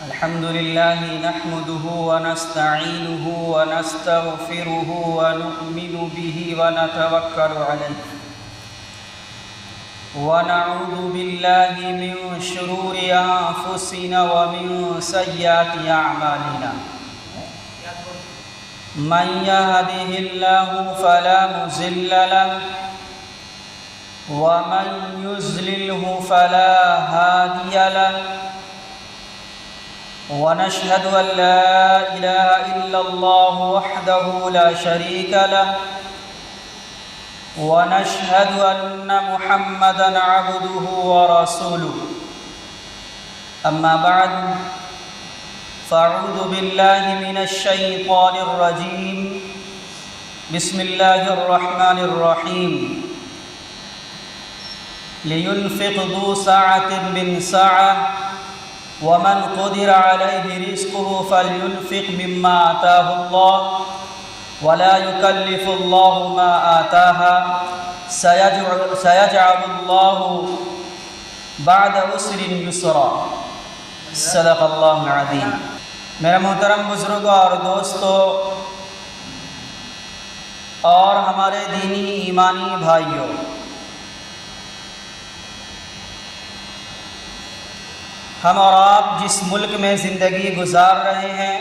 الحمد لله نحمده ونستعينه ونستغفره ونؤمن به ونتوكل عليه ونعوذ بالله من شرور أنفسنا ومن سيئات أعمالنا من يهده الله فلا مضل له ومن يضلله فلا هادي له ونشهد أن لا إله إلا الله وحده لا شريك له ونشهد أن محمدًا عبده ورسوله أما بعد فأعوذ بالله من الشيطان الرجيم بسم الله الرحمن الرحيم لينفق ذو سعة من سعة ومن قدر عليه رزقه فلينفق مما آتاه الله ولا يكلف الله ما آتاها سيجعل الله بعد عسر يسرا صدق اللہ العظیم۔ میرے محترم بزرگوں اور دوستوں اور ہمارے دینی ایمانی بھائیوں، ہم اور آپ جس ملک میں زندگی گزار رہے ہیں،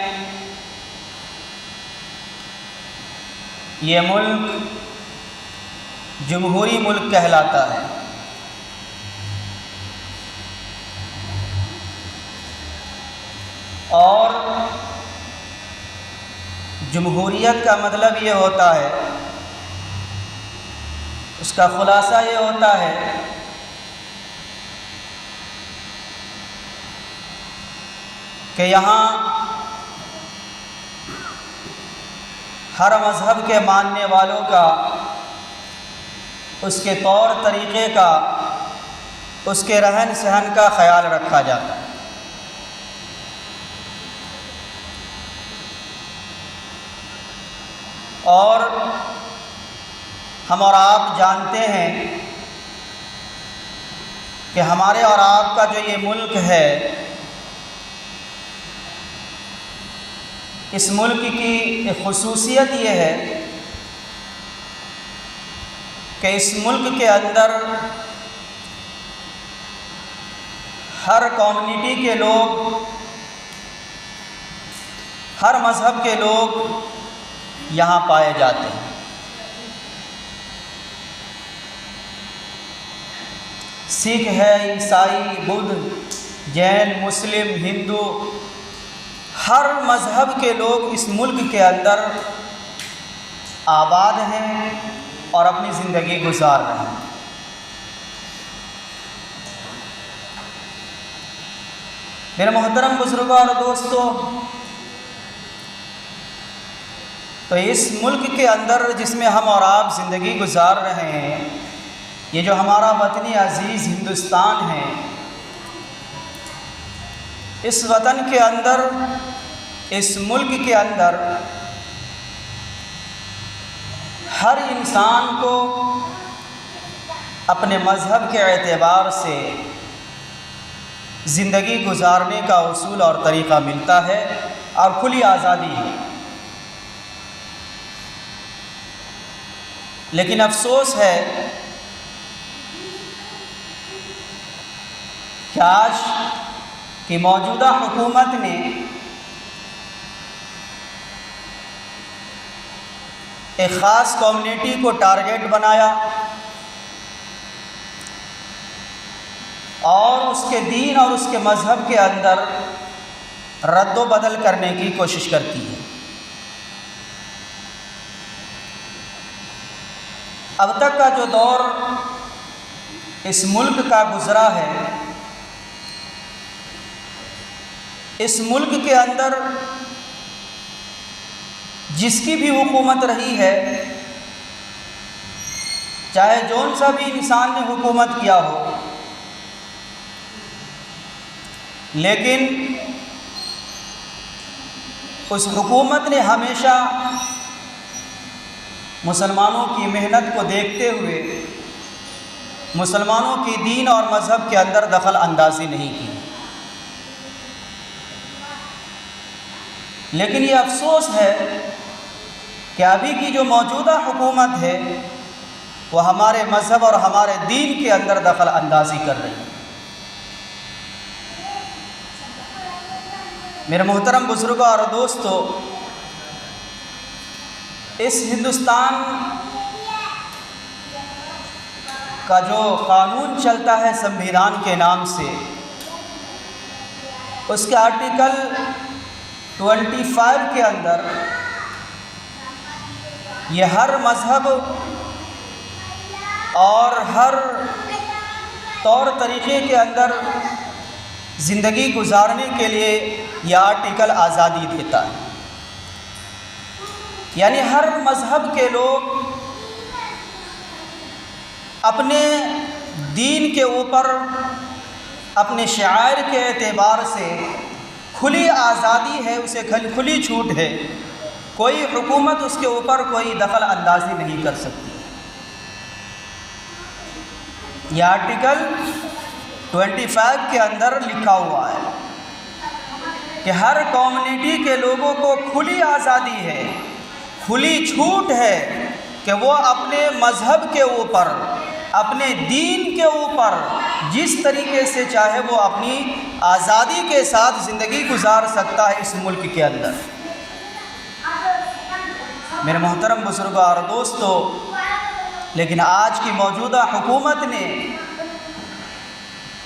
یہ ملک جمہوری ملک کہلاتا ہے۔ اور جمہوریت کا مطلب یہ ہوتا ہے، اس کا خلاصہ یہ ہوتا ہے کہ یہاں ہر مذہب کے ماننے والوں کا، اس کے طور طریقے کا، اس کے رہن سہن کا خیال رکھا جاتا ہے۔ اور ہم اور آپ جانتے ہیں کہ ہمارے اور آپ کا جو یہ ملک ہے، اس ملک کی ایک خصوصیت یہ ہے کہ اس ملک کے اندر ہر کمیونٹی کے لوگ، ہر مذہب کے لوگ یہاں پائے جاتے ہیں۔ سکھ ہے، عیسائی، بدھ، جین، مسلم، ہندو، ہر مذہب کے لوگ اس ملک کے اندر آباد ہیں اور اپنی زندگی گزار رہے ہیں۔ میرے محترم بزرگوں اور دوستوں، تو اس ملک کے اندر جس میں ہم اور آپ زندگی گزار رہے ہیں، یہ جو ہمارا وطن عزیز ہندوستان ہے، اس وطن کے اندر، اس ملک کے اندر ہر انسان کو اپنے مذہب کے اعتبار سے زندگی گزارنے کا اصول اور طریقہ ملتا ہے اور کھلی آزادی ہے۔ لیکن افسوس ہے کہ آج کی موجودہ حکومت نے ایک خاص کمیونٹی کو ٹارگیٹ بنایا اور اس کے دین اور اس کے مذہب کے اندر رد و بدل کرنے کی کوشش کرتی ہے۔ اب تک کا جو دور اس ملک کا گزرا ہے، اس ملک کے اندر جس کی بھی حکومت رہی ہے، چاہے جون سا بھی انسان نے حکومت کیا ہو، لیکن اس حکومت نے ہمیشہ مسلمانوں کی محنت کو دیکھتے ہوئے مسلمانوں کی دین اور مذہب کے اندر دخل اندازی نہیں کی۔ لیکن یہ افسوس ہے کہ ابھی کی جو موجودہ حکومت ہے وہ ہمارے مذہب اور ہمارے دین کے اندر دخل اندازی کر رہی ہے۔ میرے محترم بزرگوں اور دوستو، اس ہندوستان کا جو قانون چلتا ہے سمویدھان کے نام سے، اس کے آرٹیکل 25 کے اندر یہ ہر مذہب اور ہر طور طریقے کے اندر زندگی گزارنے کے لیے یہ آرٹیکل آزادی دیتا ہے۔ یعنی ہر مذہب کے لوگ اپنے دین کے اوپر اپنے شعائر کے اعتبار سے کھلی آزادی ہے، اسے کھلی چھوٹ ہے، کوئی حکومت اس کے اوپر کوئی دخل اندازی نہیں کر سکتی۔ یہ آرٹیکل 25 کے اندر لکھا ہوا ہے کہ ہر کمیونٹی کے لوگوں کو کھلی آزادی ہے، کھلی چھوٹ ہے کہ وہ اپنے مذہب کے اوپر، اپنے دین کے اوپر جس طریقے سے چاہے وہ اپنی آزادی کے ساتھ زندگی گزار سکتا ہے اس ملک کے اندر۔ میرے محترم بزرگوں اور دوستو، لیکن آج کی موجودہ حکومت نے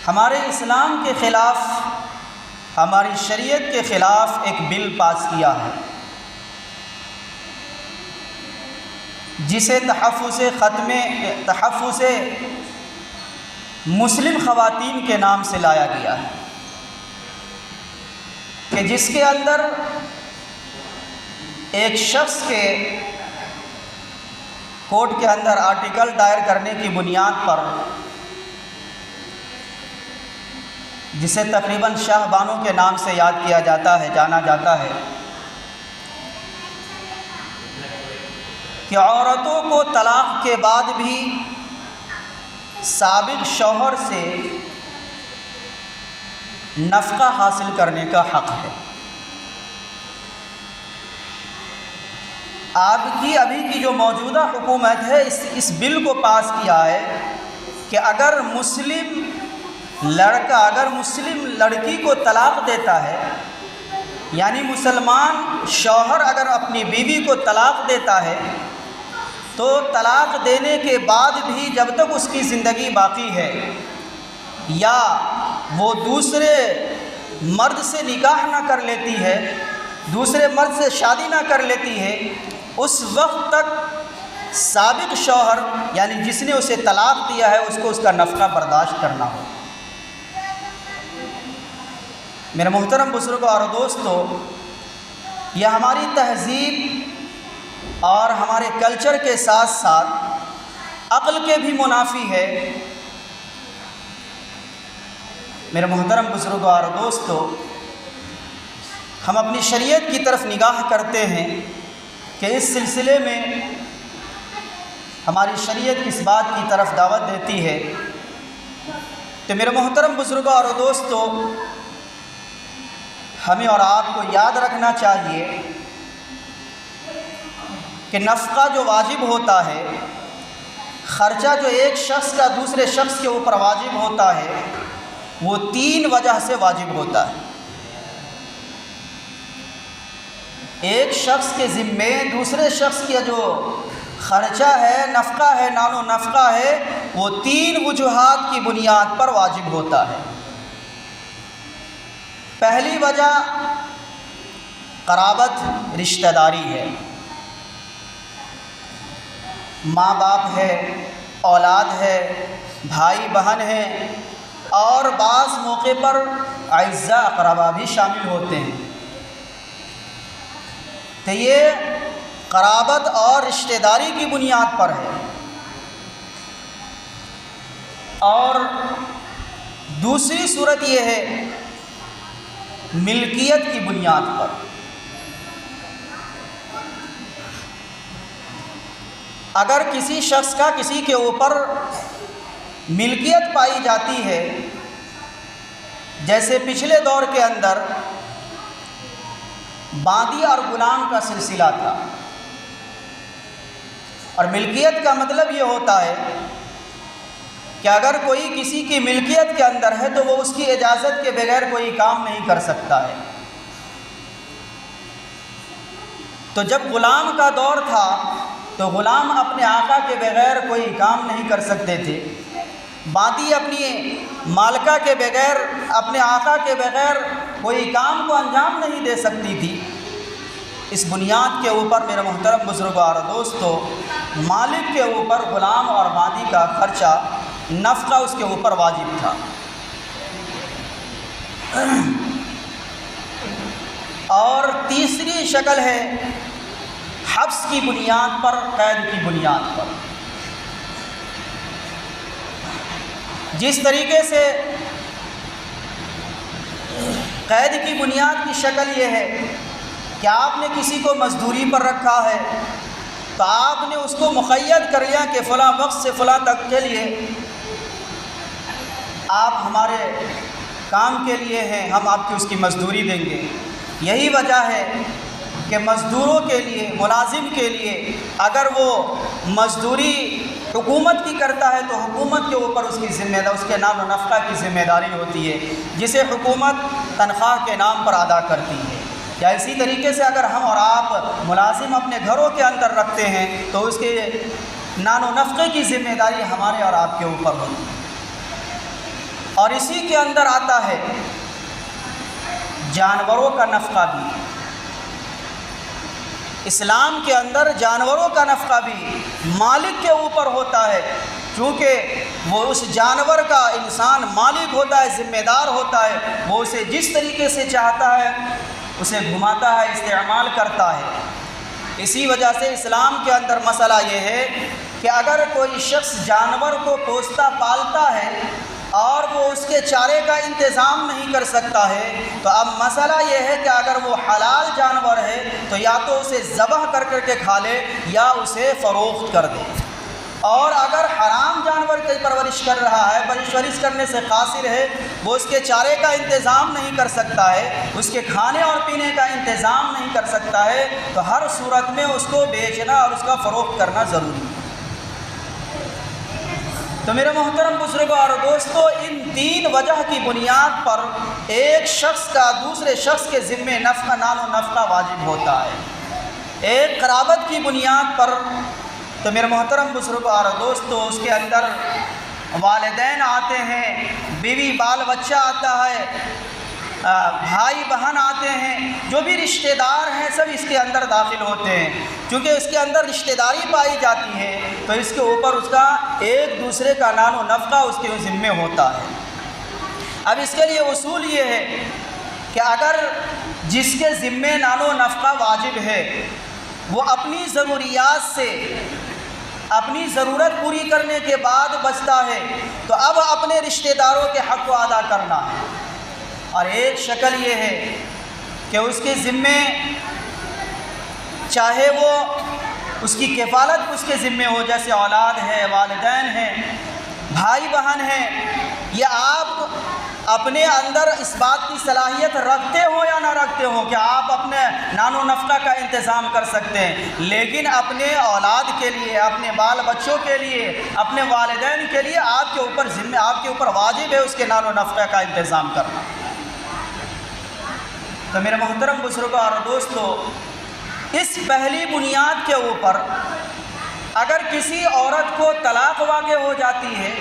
ہمارے اسلام کے خلاف، ہماری شریعت کے خلاف ایک بل پاس کیا ہے جسے تحفظ مسلم خواتین کے نام سے لایا گیا ہے، کہ جس کے اندر ایک شخص کے کورٹ کے اندر آرٹیکل دائر کرنے کی بنیاد پر، جسے تقریباً شاہ بانو کے نام سے یاد کیا جاتا ہے، جانا جاتا ہے، کہ عورتوں کو طلاق کے بعد بھی سابق شوہر سے نفقہ حاصل کرنے کا حق ہے۔ ابھی کی جو موجودہ حکومت ہے اس بل کو پاس کیا ہے کہ اگر مسلم لڑکی کو طلاق دیتا ہے، یعنی مسلمان شوہر اگر اپنی بیوی کو طلاق دیتا ہے تو طلاق دینے کے بعد بھی جب تک اس کی زندگی باقی ہے یا وہ دوسرے مرد سے نکاح نہ کر لیتی ہے، دوسرے مرد سے شادی نہ کر لیتی ہے، اس وقت تک سابق شوہر یعنی جس نے اسے طلاق دیا ہے اس کو اس کا نفقہ برداشت کرنا ہو۔ میرے محترم بزرگوں اور دوستو، یہ ہماری تہذیب اور ہمارے کلچر کے ساتھ ساتھ عقل کے بھی منافی ہے۔ میرے محترم بزرگوں اور دوستو، ہم اپنی شریعت کی طرف نگاہ کرتے ہیں کہ اس سلسلے میں ہماری شریعت کس بات کی طرف دعوت دیتی ہے۔ تو میرے محترم بزرگوں اور دوستو، ہمیں اور آپ کو یاد رکھنا چاہیے کہ نفقہ جو واجب ہوتا ہے، خرچہ جو ایک شخص کا دوسرے شخص کے اوپر واجب ہوتا ہے، وہ 3 وجہ سے واجب ہوتا ہے۔ ایک شخص کے ذمے دوسرے شخص کا جو خرچہ ہے، نفقہ ہے، نان و نفقہ ہے، وہ 3 وجوہات کی بنیاد پر واجب ہوتا ہے۔ پہلی وجہ قرابت، رشتہ داری ہے، ماں باپ ہے، اولاد ہے، بھائی بہن ہے، اور بعض موقع پر اعزاء اقربا بھی شامل ہوتے ہیں۔ تو یہ قرابت اور رشتہ داری کی بنیاد پر ہے۔ اور دوسری صورت یہ ہے ملکیت کی بنیاد پر۔ اگر کسی شخص کا کسی کے اوپر ملکیت پائی جاتی ہے، جیسے پچھلے دور کے اندر باندی اور غلام کا سلسلہ تھا، اور ملکیت کا مطلب یہ ہوتا ہے کہ اگر کوئی کسی کی ملکیت کے اندر ہے تو وہ اس کی اجازت کے بغیر کوئی کام نہیں کر سکتا ہے۔ تو جب غلام کا دور تھا تو غلام اپنے آقا کے بغیر کوئی کام نہیں کر سکتے تھے، باندی اپنی مالکہ کے بغیر، اپنے آقا کے بغیر کوئی کام کو انجام نہیں دے سکتی تھی۔ اس بنیاد کے اوپر میرے محترم بزرگوں اور دوستو، مالک کے اوپر غلام اور باندی کا خرچہ، نفقہ اس کے اوپر واجب تھا۔ اور تیسری شکل ہے حبس کی بنیاد پر، قید کی بنیاد پر۔ جس طریقے سے قید کی بنیاد کی شکل یہ ہے کہ آپ نے کسی کو مزدوری پر رکھا ہے تو آپ نے اس کو مقید کر لیا کہ فلاں وقت سے فلاں تک کے لیے آپ ہمارے کام کے لیے ہیں، ہم آپ کی اس کی مزدوری دیں گے۔ یہی وجہ ہے کہ مزدوروں کے لیے، ملازم کے لیے اگر وہ مزدوری حکومت کی کرتا ہے تو حکومت کے اوپر اس کی ذمہ داری، اس کے نام و نفقہ کی ذمہ داری ہوتی ہے، جسے حکومت تنخواہ کے نام پر ادا کرتی ہے۔ یا اسی طریقے سے اگر ہم اور آپ ملازم اپنے گھروں کے اندر رکھتے ہیں تو اس کے نان و نفقے کی ذمہ داری ہمارے اور آپ کے اوپر ہوتی ہے۔ اور اسی کے اندر آتا ہے جانوروں کا نفقہ بھی۔ اسلام کے اندر جانوروں کا نفقہ بھی مالک کے اوپر ہوتا ہے، چونکہ وہ اس جانور کا انسان مالک ہوتا ہے، ذمہ دار ہوتا ہے، وہ اسے جس طریقے سے چاہتا ہے اسے گھماتا ہے، استعمال کرتا ہے۔ اسی وجہ سے اسلام کے اندر مسئلہ یہ ہے کہ اگر کوئی شخص جانور کو پوستا پالتا ہے اور وہ اس کے چارے کا انتظام نہیں کر سکتا ہے تو اب مسئلہ یہ ہے کہ اگر وہ حلال جانور ہے تو یا تو اسے ذبح کر کے کھا لے یا اسے فروخت کر دے، اور اگر حرام جانور کی پرورش کر رہا ہے، پرورش کرنے سے قاصر ہے، وہ اس کے چارے کا انتظام نہیں کر سکتا ہے، اس کے کھانے اور پینے کا انتظام نہیں کر سکتا ہے، تو ہر صورت میں اس کو بیچنا اور اس کا فروخت کرنا ضروری ہے۔ تو میرے محترم بزرگوں اور دوستو، ان تین وجہ کی بنیاد پر ایک شخص کا دوسرے شخص کے ذمے نفقہ، نان و نفقہ واجب ہوتا ہے۔ ایک قرابت کی بنیاد پر تو میرے محترم بزرگوں اور دوستو، اس کے اندر والدین آتے ہیں، بیوی بال بچہ آتا ہے، بھائی بہن آتے ہیں، جو بھی رشتہ دار ہیں سب اس کے اندر داخل ہوتے ہیں۔ چونکہ اس کے اندر رشتہ داری پائی جاتی ہے تو اس کے اوپر اس کا ایک دوسرے کا نان و نفقہ اس کے ذمے ہوتا ہے۔ اب اس کے لیے اصول یہ ہے کہ اگر جس کے ذمے نان و نفقہ واجب ہے وہ اپنی ضروریات سے، اپنی ضرورت پوری کرنے کے بعد بچتا ہے تو اب اپنے رشتہ داروں کے حق کو ادا کرنا ہے۔ اور ایک شکل یہ ہے کہ اس کے ذمے، چاہے وہ اس کی کفالت اس کے ذمے ہو، جیسے اولاد ہے، والدین ہیں، بھائی بہن ہیں، یا آپ اپنے اندر اس بات کی صلاحیت رکھتے ہو یا نہ رکھتے ہو کہ آپ اپنے نان و نفقہ کا انتظام کر سکتے ہیں، لیکن اپنے اولاد کے لیے، اپنے بال بچوں کے لیے، اپنے والدین کے لیے آپ کے اوپر ذمہ، آپ کے اوپر واجب ہے اس کے نان و نفقہ کا انتظام کرنا۔ تو میرے محترم بزرگوں اور دوستو، اس پہلی بنیاد کے اوپر اگر کسی عورت کو طلاق واقع ہو جاتی ہے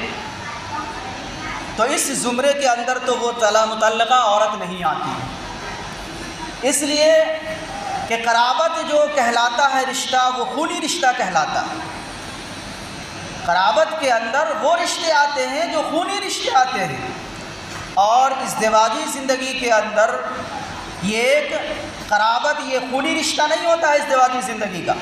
تو اس زمرے کے اندر تو وہ مطلقہ عورت نہیں آتی، اس لیے کہ قرابت جو کہلاتا ہے رشتہ، وہ خونی رشتہ کہلاتا ہے۔ قرابت کے اندر وہ رشتے آتے ہیں جو خونی رشتے آتے ہیں، اور ازدواجی زندگی کے اندر یہ ایک قرابت، یہ خونی رشتہ نہیں ہوتا ہے ازدواجی زندگی کا۔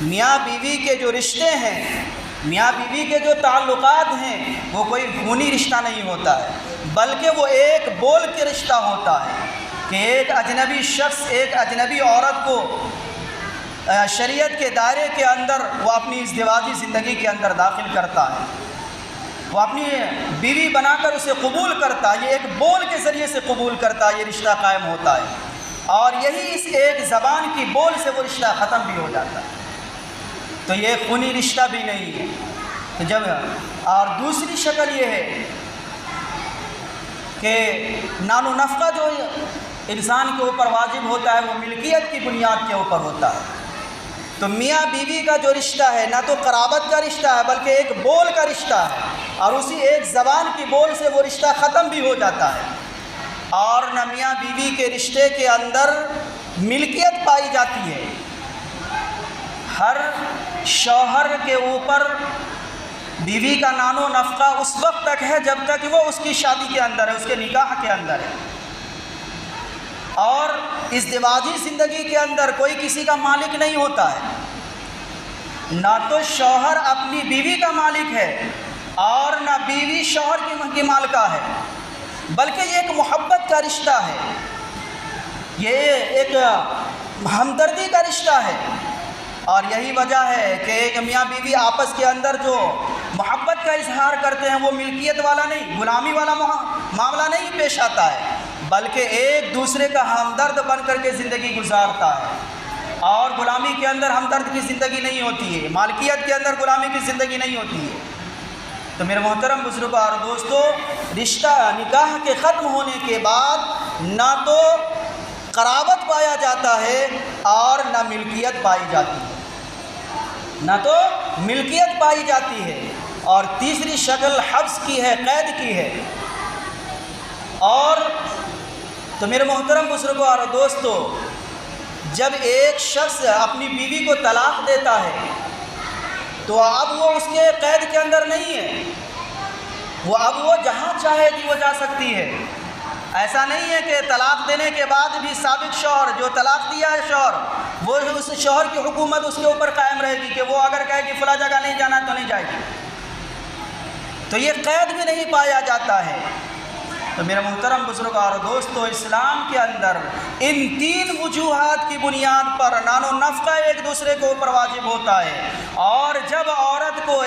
میاں بیوی کے جو رشتے ہیں، میاں بیوی کے جو تعلقات ہیں، وہ کوئی خونی رشتہ نہیں ہوتا ہے، بلکہ وہ ایک بول کے رشتہ ہوتا ہے کہ ایک اجنبی شخص ایک اجنبی عورت کو شریعت کے دائرے کے اندر وہ اپنی ازدواجی زندگی کے اندر داخل کرتا ہے، وہ اپنی بیوی بنا کر اسے قبول کرتا ہے، یہ ایک بول کے ذریعے سے قبول کرتا ہے، یہ رشتہ قائم ہوتا ہے۔ اور یہی اس ایک زبان کی بول سے وہ رشتہ ختم بھی ہو جاتا ہے، تو یہ خونی رشتہ بھی نہیں ہے۔ تو جب اور دوسری شکل یہ ہے کہ نان و نفقہ جو انسان کے اوپر واجب ہوتا ہے وہ ملکیت کی بنیاد کے اوپر ہوتا ہے۔ تو میاں بیوی کا جو رشتہ ہے نہ تو قرابت کا رشتہ ہے بلکہ ایک بول کا رشتہ ہے، اور اسی ایک زبان کی بول سے وہ رشتہ ختم بھی ہو جاتا ہے، اور نہ میاں بیوی کے رشتے کے اندر ملکیت پائی جاتی ہے۔ ہر شوہر کے اوپر بیوی کا نان و نفقہ اس وقت تک ہے جب تک وہ اس کی شادی کے اندر ہے، اس کے نکاح کے اندر ہے، اور ازدواجی زندگی کے اندر کوئی کسی کا مالک نہیں ہوتا ہے، نہ تو شوہر اپنی بیوی کا مالک ہے اور نہ بیوی شوہر کی مالکہ ہے، بلکہ یہ ایک محبت کا رشتہ ہے، یہ ایک ہمدردی کا رشتہ ہے۔ اور یہی وجہ ہے کہ ایک میاں بیوی آپس کے اندر جو محبت کا اظہار کرتے ہیں وہ ملکیت والا نہیں، غلامی والا معاملہ نہیں پیش آتا ہے، بلکہ ایک دوسرے کا ہمدرد بن کر کے زندگی گزارتا ہے۔ اور غلامی کے اندر ہمدرد کی زندگی نہیں ہوتی ہے، مالکیت کے اندر غلامی کی زندگی نہیں ہوتی ہے۔ تو میرے محترم بزرگوں اور دوستو، رشتہ نکاح کے ختم ہونے کے بعد نہ تو قرابت پایا جاتا ہے اور نہ ملکیت پائی جاتی ہے، نہ تو ملکیت پائی جاتی ہے۔ اور تیسری شکل حبس کی ہے، قید کی ہے۔ اور تو میرے محترم بزرگوں اور دوستو، جب ایک شخص اپنی بیوی کو طلاق دیتا ہے تو اب وہ اس کے قید کے اندر نہیں ہے، اب وہ جہاں چاہے گی وہ جا سکتی ہے۔ ایسا نہیں ہے کہ طلاق دینے کے بعد بھی سابق شوہر جو طلاق دیا ہے شوہر، وہ اس شوہر کی حکومت اس کے اوپر قائم رہے گی کہ وہ اگر کہے کہ فلاں جگہ نہیں جانا تو نہیں جائے گی، تو یہ قید بھی نہیں پایا جاتا ہے۔ تو میرے محترم بزرگ اور دوستو، اسلام کے اندر ان تین وجوہات کی بنیاد پر نان و نفقہ ایک دوسرے کے اوپر واجب ہوتا ہے، اور جب عورت کو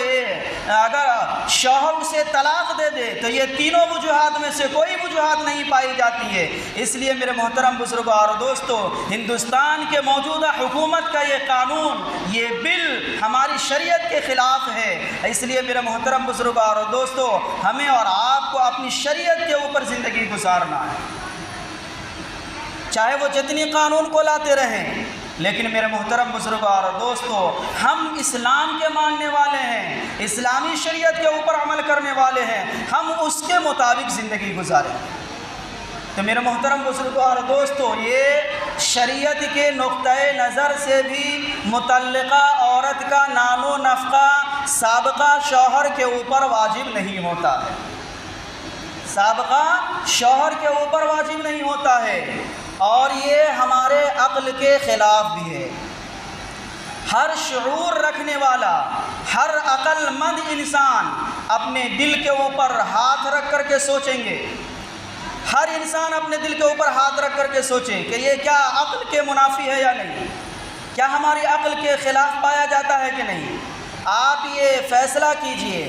اگر شوہر اسے طلاق دے دے تو یہ تینوں وجوہات میں سے کوئی وجوہات نہیں پائی جاتی ہے۔ اس لیے میرے محترم بزرگ اور دوستو، ہندوستان کے موجودہ حکومت کا یہ قانون، یہ بل ہماری شریعت کے خلاف ہے۔ اس لیے میرے محترم بزرگ اور دوستو، ہمیں اور آپ کو اپنی شریعت کے اوپر زندگی گزارنا ہے، چاہے وہ جتنی قانون کو لاتے رہیں، لیکن میرے محترم بزرگوں اور دوستو، ہم اسلام کے ماننے والے ہیں، اسلامی شریعت کے اوپر عمل کرنے والے ہیں، ہم اس کے مطابق زندگی گزاریں۔ تو میرے محترم بزرگوں اور دوستو، یہ شریعت کے نقطۂ نظر سے بھی متعلقہ عورت کا نان و نفقہ سابقہ شوہر کے اوپر واجب نہیں ہوتا ہے، سابقہ شوہر کے اوپر واجب نہیں ہوتا ہے، اور یہ ہمارے عقل کے خلاف بھی ہے۔ ہر شعور رکھنے والا، ہر عقل مند انسان اپنے دل کے اوپر ہاتھ رکھ کر کے سوچیں گے، ہر انسان اپنے دل کے اوپر ہاتھ رکھ کر کے سوچے کہ یہ کیا عقل کے منافی ہے یا نہیں، کیا ہماری عقل کے خلاف پایا جاتا ہے کہ نہیں۔ آپ یہ فیصلہ کیجئے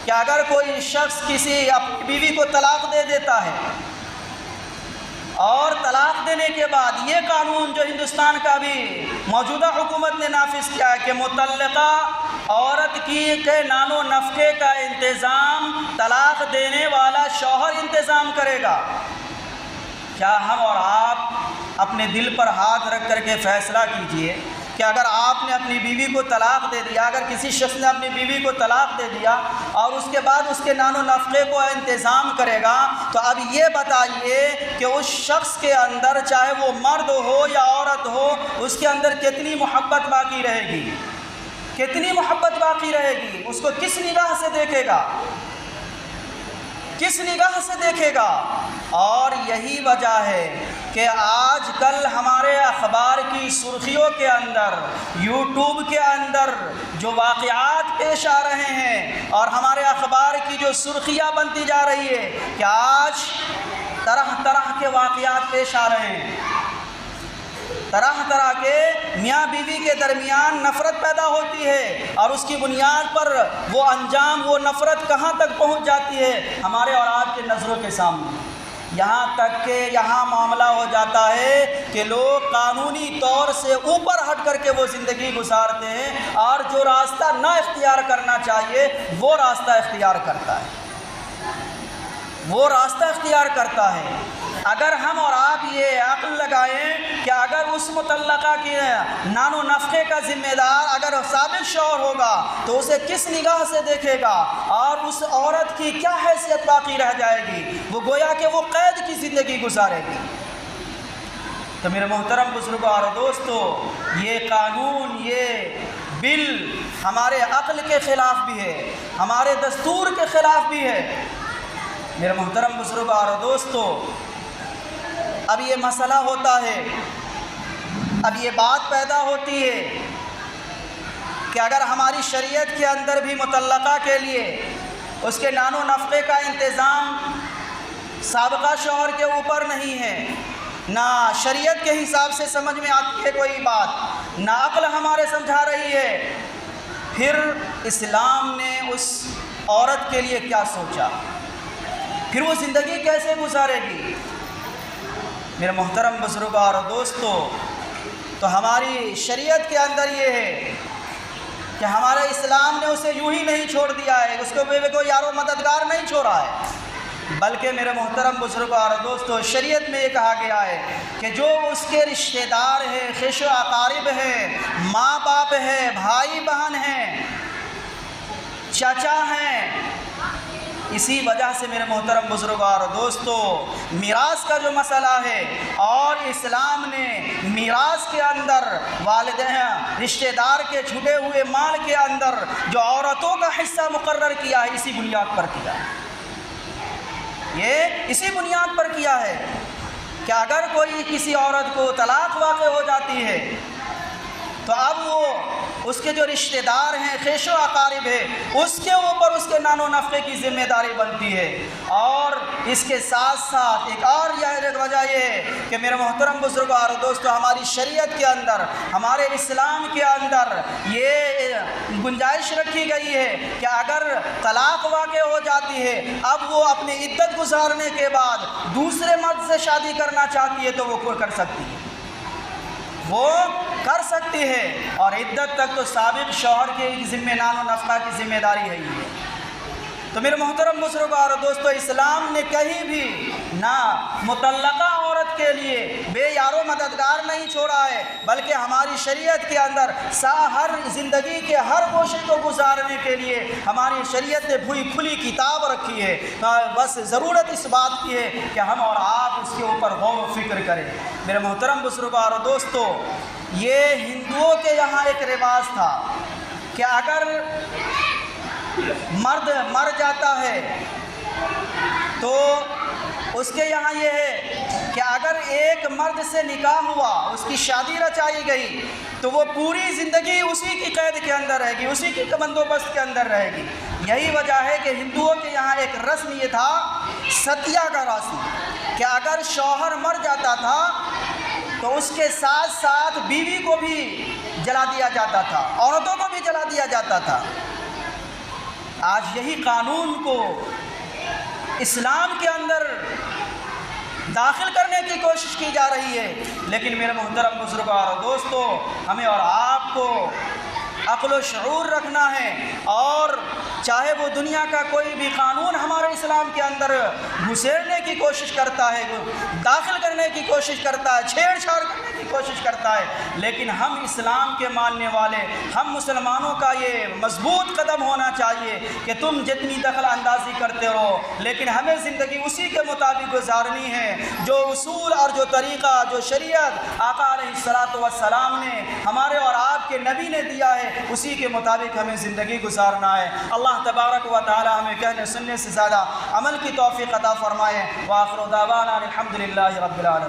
کہ اگر کوئی شخص کسی اپنی بیوی کو طلاق دے دیتا ہے، اور طلاق دینے کے بعد یہ قانون جو ہندوستان کا بھی موجودہ حکومت نے نافذ کیا ہے کہ متعلقہ عورت کے نان و نفقے کا انتظام طلاق دینے والا شوہر انتظام کرے گا، کیا ہم اور آپ اپنے دل پر ہاتھ رکھ کر کے فیصلہ کیجئے کہ اگر آپ نے اپنی بیوی کو طلاق دے دیا، اگر کسی شخص نے اپنی بیوی کو طلاق دے دیا اور اس کے بعد اس کے نان و نفقے کو انتظام کرے گا، تو اب یہ بتائیے کہ اس شخص کے اندر، چاہے وہ مرد ہو یا عورت ہو، اس کے اندر کتنی محبت باقی رہے گی، کتنی محبت باقی رہے گی، اس کو کس نگاہ سے دیکھے گا، کس نگاہ سے دیکھے گا۔ اور یہی وجہ ہے کہ آج کل ہمارے اخبار کی سرخیوں کے اندر، یوٹیوب کے اندر جو واقعات پیش آ رہے ہیں، اور ہمارے اخبار کی جو سرخیاں بنتی جا رہی ہے کہ آج طرح طرح کے واقعات پیش آ رہے ہیں، طرح طرح کے میاں بیوی کے درمیان نفرت پیدا ہوتی ہے، اور اس کی بنیاد پر وہ انجام، وہ نفرت کہاں تک پہنچ جاتی ہے ہمارے اور آپ کے نظروں کے سامنے، یہاں تک کہ یہاں معاملہ ہو جاتا ہے کہ لوگ قانونی طور سے اوپر ہٹ کر کے وہ زندگی گزارتے ہیں اور جو راستہ نہ اختیار کرنا چاہیے وہ راستہ اختیار کرتا ہے، وہ راستہ اختیار کرتا ہے۔ اگر ہم اور آپ یہ عقل لگائیں کہ اگر اس مطلقہ کی نان و نفقے کا ذمہ دار اگر سابق شوہر ہوگا تو اسے کس نگاہ سے دیکھے گا اور اس عورت کی کیا حیثیت باقی رہ جائے گی، وہ گویا کہ وہ قید کی زندگی گزارے گی۔ تو میرے محترم بزرگوں اور دوستو، یہ قانون، یہ بل ہمارے عقل کے خلاف بھی ہے، ہمارے دستور کے خلاف بھی ہے۔ میرے محترم بزرگوں اور دوستو، اب یہ مسئلہ ہوتا ہے، اب یہ بات پیدا ہوتی ہے کہ اگر ہماری شریعت کے اندر بھی مطلقہ کے لیے اس کے نان و نفقے کا انتظام سابقہ شوہر کے اوپر نہیں ہے، نہ شریعت کے حساب سے سمجھ میں آتی ہے کوئی بات، نہ عقل ہمارے سمجھا رہی ہے، پھر اسلام نے اس عورت کے لیے کیا سوچا، پھر وہ زندگی کیسے گزارے گی؟ میرے محترم بزرگوں اور دوستو، تو ہماری شریعت کے اندر یہ ہے کہ ہمارے اسلام نے اسے یوں ہی نہیں چھوڑ دیا ہے، اس کو کوئی یار و مددگار نہیں چھوڑا ہے، بلکہ میرے محترم بزرگوں اور دوستو، شریعت میں یہ کہا گیا ہے کہ جو اس کے رشتہ دار ہیں، خش و اقارب ہیں، ماں باپ ہیں، بھائی بہن ہیں، چچا ہیں، اسی وجہ سے میرے محترم بزرگوں اور دوستو، میراث کا جو مسئلہ ہے اور اسلام نے میراث کے اندر والدین رشتہ دار کے چھٹے ہوئے مال کے اندر جو عورتوں کا حصہ مقرر کیا ہے، اسی بنیاد پر کیا ہے، یہ اسی بنیاد پر کیا ہے کہ اگر کوئی کسی عورت کو طلاق واقع ہو جاتی ہے تو اب وہ اس کے جو رشتہ دار ہیں، خیش و اقارب ہے، اس کے اوپر اس کے نان و نفقے کی ذمہ داری بنتی ہے۔ اور اس کے ساتھ ساتھ ایک اور وجہ یہ ہے کہ میرے محترم بزرگوں اور دوستو، ہماری شریعت کے اندر، ہمارے اسلام کے اندر یہ گنجائش رکھی گئی ہے کہ اگر طلاق واقع ہو جاتی ہے، اب وہ اپنی عدت گزارنے کے بعد دوسرے مرد سے شادی کرنا چاہتی ہے تو وہ کر سکتی ہے، وہ کر سکتی ہے، اور عدت تک تو سابق شوہر کے ذمہ نان و نفقہ کی ذمہ داری ہے ہی ہے۔ تو میرے محترم بزرگوں اور دوستو، اسلام نے کہیں بھی نہ مطلقہ عورت کے لیے بے یار و مددگار نہیں چھوڑا ہے، بلکہ ہماری شریعت کے اندر ہر زندگی کے ہر گوشے کو گزارنے کے لیے ہماری شریعت نے کھلی کتاب رکھی ہے۔ بس ضرورت اس بات کی ہے کہ ہم اور آپ اس کے اوپر غور و فکر کریں۔ میرے محترم بزرگوں اور دوستو، یہ ہندوؤں کے یہاں ایک رواج تھا کہ اگر مرد مر جاتا ہے تو اس کے یہاں یہ ہے کہ اگر ایک مرد سے نکاح ہوا، اس کی شادی رچائی گئی، تو وہ پوری زندگی اسی کی قید کے اندر رہے گی، اسی کی بندوبست کے اندر رہے گی۔ یہی وجہ ہے کہ ہندوؤں کے یہاں ایک رسم یہ تھا، ستیا کا رسم، کہ اگر شوہر مر جاتا تھا تو اس کے ساتھ ساتھ بیوی کو بھی جلا دیا جاتا تھا، عورتوں کو بھی جلا دیا جاتا تھا۔ آج یہی قانون کو اسلام کے اندر داخل کرنے کی کوشش کی جا رہی ہے، لیکن میرے محترم بزرگوں اور دوستو، ہمیں اور آپ کو عقل و شعور رکھنا ہے، اور چاہے وہ دنیا کا کوئی بھی قانون ہمارے اسلام کے اندر گھسیڑنے کی کوشش کرتا ہے، داخل کرنے کی کوشش کرتا ہے، چھیڑ چھاڑ کرنے کی کوشش کرتا ہے، لیکن ہم اسلام کے ماننے والے، ہم مسلمانوں کا یہ مضبوط قدم ہونا چاہیے کہ تم جتنی دخل اندازی کرتے رہو، لیکن ہمیں زندگی اسی کے مطابق گزارنی ہے، جو اصول اور جو طریقہ، جو شریعت آقا علیہ الصلوۃ والسلام نے ہمارے اور آپ کے نبی نے دیا ہے، اسی کے مطابق ہمیں زندگی گزارنا ہے۔ اللہ تبارک و تعالی ہمیں کہنے سننے سے زیادہ عمل کی توفیق عطا فرمائے۔ وآخر دعوانا الحمدللہ رب العالمین۔